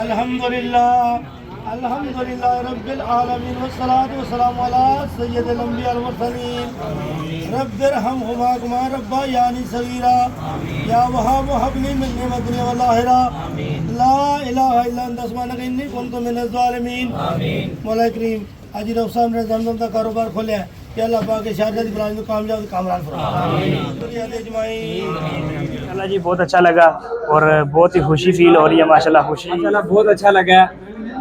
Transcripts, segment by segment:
अल्हम्दुलिल्लाह अल्हम्दुलिल्लाह रब्बिल आलमीन वस्सलातु वस्सलामु अला सय्यिदिल अंबिया वल मुरसलीन रब्बिरहमहुमा कमा रब्बयानी सगीरा या वहाब हबली मिन निअमतिन वल आखिरा ला इलाहा इल्ला अंता सुब्हानका इन्नी कुन्तु मिनज़ ज़ालिमीन आमीन। मौला करीम आज रऊफ़ साहब ने ज़मज़म का कारोबार खोला है कि अल्लाह पाक के शारदा दी ब्रांच में कामयाब कामरान फरमाए। माशाल्लाह जी बहुत अच्छा लगा और बहुत ही खुशी फील हो रही है। माशाल्लाह बहुत अच्छा लगा।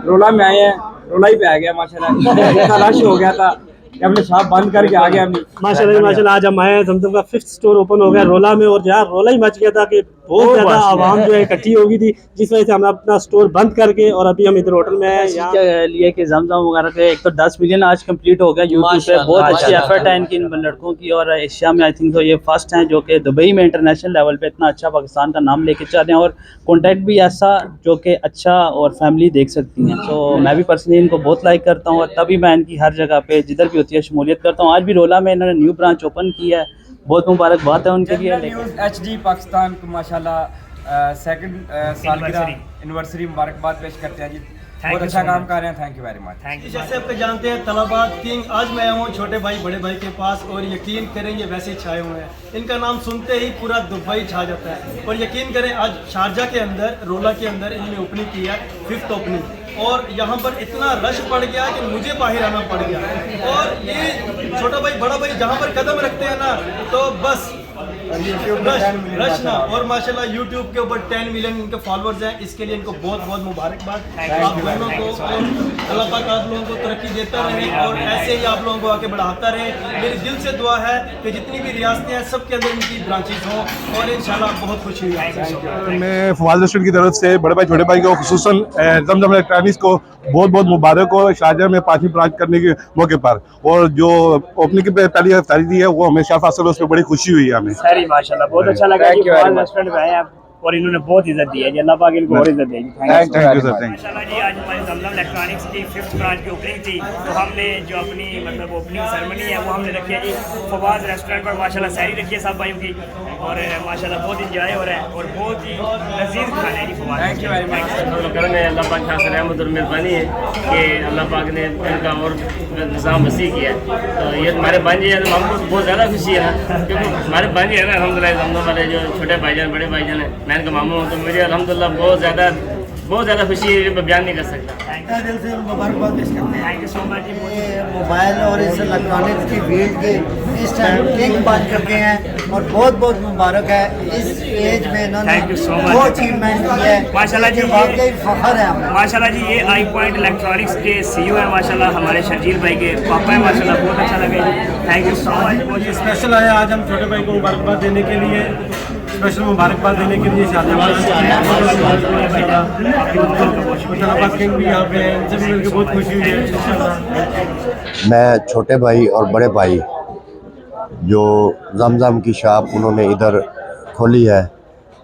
रोला में आए हैं, रोला ही पे आ गया माशाल्लाह। इतना रश हो गया था कि हमने शॉप बंद करके आ गया। माशाल्लाह आज हम आए हैं, जमजम का 5th स्टोर ओपन हो गया रोला में और जहाँ रोला ही मच गया था कि बहुत ज्यादा आवाम जो है इकट्ठी हो गई थी, जिस वजह से हमने अपना स्टोर बंद करके और अभी हम इधर होटल में हैं यहाँ लिए कि जमजम वगैरह के एक तो 10 मिलियन आज कंप्लीट हो गया यूट्यूब पे। बहुत अच्छी एफर्ट है इनकी, इन लड़कों की। और एशिया में आई थिंक तो ये फर्स्ट हैं जो कि दुबई में इंटरनेशनल लेवल पे इतना अच्छा पाकिस्तान का नाम लेके चल रहे हैं और कॉन्टेंट भी ऐसा जो कि अच्छा और फैमिली देख सकती हैं। तो मैं भी पर्सनली इनको बहुत लाइक करता हूँ और तभी मैं इनकी हर जगह पे जिधर भी होती है शमूलियत करता हूँ। आज भी रोला में इन्होंने न्यू ब्रांच ओपन की है, बहुत मुबारकबाद है उनके लिए। HD पाकिस्तान को माशाल्लाह सेकंड सालगिरह एनिवर्सरी मुबारकबाद पेश करते हैं जी। बहुत अच्छा काम कर रहे हैं, thank you very much. Thank you. जैसे आप जानते हैं तलबात किंग, आज मैं आया हूँ छोटे भाई बड़े भाई के पास और यकीन करें ये वैसे छाए हुए हैं, इनका नाम सुनते ही पूरा दुबई छा जाता है। और यकीन करें आज शारजा के अंदर रोला के अंदर इन्होंने ओपनिंग की है, 5th ओपनिंग, और यहाँ पर इतना रश पड़ गया कि मुझे बाहर आना पड़ गया। और ये छोटा भाई बड़ा भाई जहाँ पर कदम रखते हैं ना तो बस रश ना। और माशाल्लाह यूट्यूब के ऊपर 10 मिलियन इनके फॉलोअर्स हैं, इसके लिए इनको बहुत बहुत मुबारकबाद आप लोगों को। और अल्लाह पाक आप लोगों को तरक्की देता रहे और ऐसे ही आप लोगों को आगे बढ़ाता रहे। मेरी दिल से दुआ है कि जितनी भी रियासतें हैं सबके अंदर इनकी ब्रांचेस हों और इंशाल्लाह बहुत खुशी हुई। मैं फवाद रेस्टोरेंट की तरफ से बड़े भाई छोटे भाई को खुसूसन जमजम इलेक्ट्रॉनिक्स को बहुत बहुत मुबारक हो शारजा में 5वीं ब्रांच करने के मौके पर। और जो ओपनिंग की पहली तारीख दी है वो हमें शाह फासल, उस पर बड़ी खुशी हुई है हमें। माशाल्लाह बहुत अच्छा लगा कि रेस्टोरेंट में आए हैं और इन्होंने बहुत इज्जत दी है जी। अल्लाह पाक इनको और इज्जत देगी। Thank you sir. माशाल्लाह जी आज हमारी जमजम इलेक्ट्रॉनिक्स की 5th ब्रांच की ओपनिंग थी, तो हमने जो अपनी मतलब ओपनिंग सेरेमनी है वो हमने रखी है जी फवाद रेस्टोरेंट पर। माशाल्लाह सैरी रखी है सब भाइयों की और माशाल्लाह बहुत इंजॉय हो रहा है और बहुत ही लजीज खाना है जी Fawad. Thank you very much. Allah पाक खास रहमत और मेहरबानी है कि अल्लाह पाक ने इनका और निज़ाम वसी किया है। तो ये हमारे भांजे हैं तो हमको बहुत ज़्यादा खुशी है क्योंकि हमारे भांजे हैं ना अल्हम्दुलिल्लाह जमजम वाले जो छोटे भाईजान बड़े भाईजान हैं, मैं इनका मामू हूँ, तो मुझे अल्हम्दुलिल्लाह बहुत ज़्यादा खुशी है, बयान नहीं कर सकता। दिल से मुबारकबाद पेश करते हैं। Thank you so much. Mobile और इस इलेक्ट्रॉनिक्स की फील्ड के इस टाइम किंग बन चुके हैं और बहुत बहुत मुबारक है। इस एज में इन्होंने वो अचीवमेंट की है माशाल्लाह जी, वाकई फख्र है हमें। माशाल्लाह जी ये आई पॉइंट इलेक्ट्रॉनिक्स के CEO है माशाल्लाह, हमारे शर्जील भाई के पापा है माशाल्लाह। बहुत अच्छा लगा जी, थैंक यू सो मच। बहुत स्पेशल आया आज हम छोटे भाई को मुबारकबाद देने के लिए, स्पेशल मुबारकबाद देने के लिए किंग भी यहाँ पे हैं, इनसे मिलकर बहुत खुशी हुई है। मैं छोटे भाई और बड़े भाई जो जमजम की शॉप उन्होंने इधर खोली है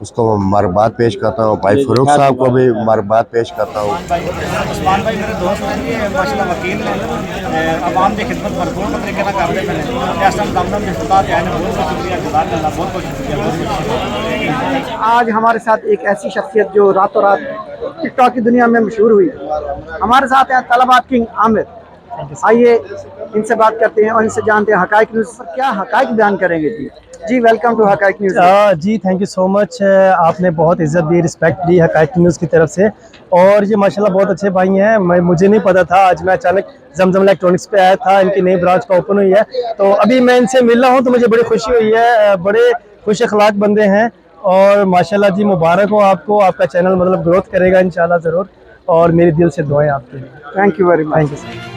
उसको मैं मुबारकबाद पेश करता हूँ। भाई फ़ारूक साहब को भी मुबारकबाद पेश करता हूँ। उस्मान भाई मेरे दोस्त हैं, ये माशाल्लाह वकील हैं, आवाम की खिदमत भरपूर तरीके से करते हैं। ऐसा दमदम के इफ्तिताह के आने बहुत बहुत शुक्रिया, जज़ाकल्लाह, बहुत बहुत शुक्रिया। आज हमारे साथ एक ऐसी शख्सियत जो रातों रात टिकटॉक की दुनिया में मशहूर हुई, हमारे साथ हैं तलबात किंग आमिर। आइए इनसे बात करते हैं और इनसे जानते हैं हकाइक न्यूज़ पर क्या हकाइक बयान करेंगे। जी वेलकम टू हकाइक न्यूज़। जी थैंक यू सो मच। आपने बहुत इज़्ज़त दी, रिस्पेक्ट दी हकाइक न्यूज़ की तरफ से और ये माशाल्लाह बहुत अच्छे भाई हैं। मुझे नहीं पता था, आज मैं अचानक जमजम इलेक्ट्रॉनिक्स पे आया था, इनकी नई ब्रांच का ओपन हुई है तो अभी मैं इनसे मिल रहा हूँ तो मुझे बड़ी खुशी हुई है। बड़े खुश अखलाक बंदे हैं और माशाल्लाह जी मुबारक हो आपको, आपका चैनल मतलब ग्रोथ करेगा इंशाल्लाह ज़रूर और मेरे दिल से दुआएं आपके लिए। Thank you very much. Thank you sir.